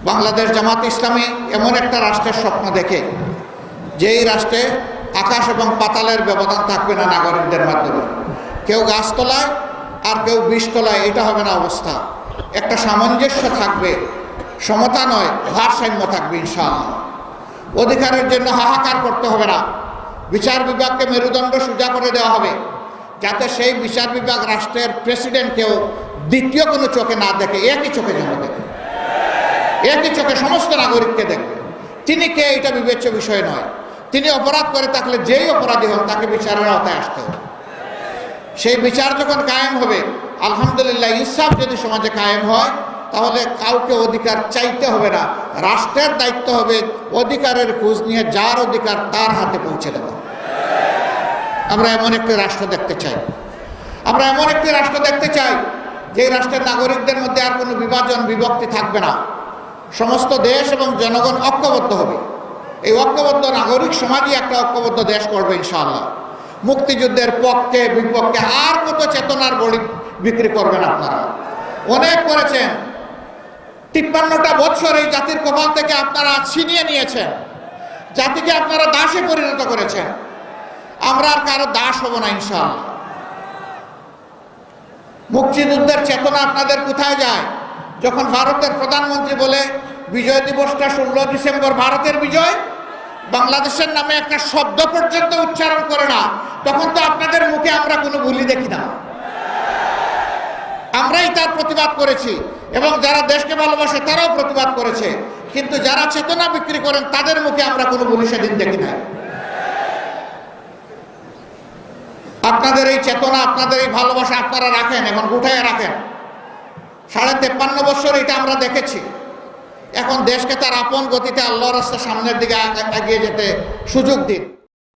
বাংলাদেশ জামাত ইসলামী এমন একটা রাষ্ট্রের স্বপ্ন দেখে যেই রাষ্ট্রে আকাশ এবং পাতালের ব্যবধান থাকবে না নাগরিকদের মাধ্যমে। কেউ গাছতলায় আর কেউ বিষতলায়, এটা হবে না অবস্থা। একটা সামঞ্জস্য থাকবে, সমতা নয় ভারসাম্য থাকবে ইনশাআল্লাহ। অধিকারের জন্য হাহাকার করতে হবে না। বিচার বিভাগকে মেরুদণ্ড সোজা করে দেওয়া হবে, যাতে সেই বিচার বিভাগ রাষ্ট্রের প্রেসিডেন্টকেও দ্বিতীয় কোনো চোখে না দেখে, একই চোখে যেন দেখে, একই চোখে সমস্ত নাগরিককে দেখবে। তিনি কে এটা বিবেচ্য বিষয় নয়। তিনি অপরাধ করে থাকলে যেই অপরাধী হন তাকে বিচারের আওতায় আসতে হবে। সেই বিচার যখন কায়েম হবে, আলহামদুলিল্লাহ, ইনসাফ যদি সমাজে কায়েম হয়, তাহলে কাউকে অধিকার চাইতে হবে না। রাষ্ট্রের দায়িত্ব হবে অধিকারের খোঁজ নিয়ে যার অধিকার তার হাতে পৌঁছে দেওয়া। আমরা এমন একটি রাষ্ট্র দেখতে চাই। আমরা এমন একটি রাষ্ট্র দেখতে চাই যে রাষ্ট্রের নাগরিকদের মধ্যে আর কোনো বিভাজন বিভক্তি থাকবে না। সমস্ত দেশ এবং জনগণ ঐক্যবদ্ধ হবে। এই ঐক্যবদ্ধ নাগরিক সমাজই একটা ঐক্যবদ্ধ দেশ করবে ইনশাআল্লাহ। মুক্তিযুদ্ধের পক্ষে বিপক্ষে আর কত চেতনার বড়ি বিক্রি করবেন আপনারা? অনেক করেছেন। 53টা বছর এই জাতির কপাল থেকে আপনারা ছিনিয়ে নিয়েছেন। জাতিকে আপনারা দাসে পরিণত করেছেন। আমরা আর কারো দাস হব না ইনশাআল্লাহ। মুক্তিযুদ্ধের চেতনা আপনাদের কোথায় যায়? যখন ভারতের প্রধানমন্ত্রী বলে বিজয় দিবসটা 16 ডিসেম্বর ভারতের বিজয়, বাংলাদেশের নামে একটা শব্দ পর্যন্ত উচ্চারণ করে না, তখন তো আপনাদের মুখে আমরা কোনো ভুলি দেখি না। আমরাই তার প্রতিবাদ করেছি এবং যারা দেশকে ভালোবাসে তারাও প্রতিবাদ করেছে, কিন্তু যারা চেতনা বিক্রি করেন তাদের মুখে আমরা কোনো ভুলি সেদিন দেখি না। আপনাদের এই চেতনা, আপনাদের এই ভালোবাসা আপনারা রাখেন, এখন গুটাইয়া রাখেন। 53.5 বছর এটা আমরা দেখেছি। এখন দেশকে তার আপন গতিতে আল্লাহর রাস্তার সামনের দিকে এগিয়ে যেতে সুযোগ দিন।